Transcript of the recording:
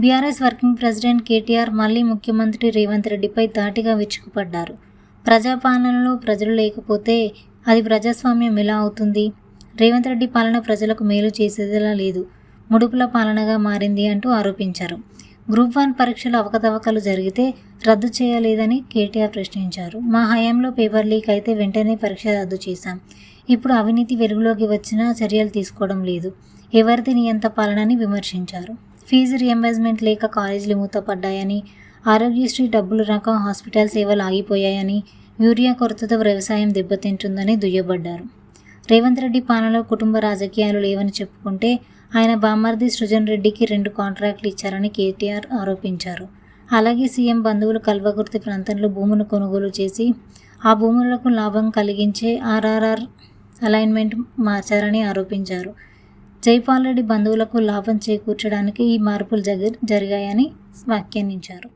BRS working president KTR మళ్లీ ముఖ్యమంత్రి రేవంత్ రెడ్డిపై ధాటిగా విరుచుకుపడ్డారు. ప్రజాపాలనలో ప్రజలు లేకపోతే అది ప్రజాస్వామ్యం ఎలా అవుతుంది? రేవంత్ రెడ్డి పాలన ప్రజలకు మేలు చేసేదిలా లేదు, ముడుపుల పాలనగా మారింది అంటూ ఆరోపించారు. గ్రూప్ 1 పరీక్షల అవకతవకలు జరిగితే రద్దు చేయలేదని కేటీఆర్ ప్రశ్నించారు. మా హయాంలో పేపర్ లీక్ అయితే వెంటనే పరీక్ష రద్దు చేశాం. ఇప్పుడు అవినీతి వెలుగులోకి వచ్చినా చర్యలు తీసుకోవడం లేదు. ఎవరిది నియంత పాలనని విమర్శించారు. ఫీజు రియంబర్స్మెంట్ లేక కాలేజీలు మూతపడ్డాయని, ఆరోగ్యశ్రీ డబ్బులు రాక హాస్పిటల్ సేవలు ఆగిపోయాయని, యూరియా కొరతతో వ్యవసాయం దెబ్బతింటుందని దుయ్యబడ్డారు. రేవంత్ రెడ్డి పాలనలో కుటుంబ రాజకీయాలు లేవని చెప్పుకుంటే ఆయన బామ్మర్ది సృజన్ రెడ్డికి 2 కాంట్రాక్టులు ఇచ్చారని కేటీఆర్ ఆరోపించారు. అలాగే సీఎం బంధువులు కల్వకుర్తి ప్రాంతంలో భూములు కొనుగోలు చేసి ఆ భూములకు లాభం కలిగించే ఆర్ఆర్ఆర్ అలైన్మెంట్ మార్చారని ఆరోపించారు. జైపాల్ రెడ్డి బంధువులకు లాభం చేకూర్చడానికి ఈ మార్పులు జరిగాయని వ్యాఖ్యానించారు.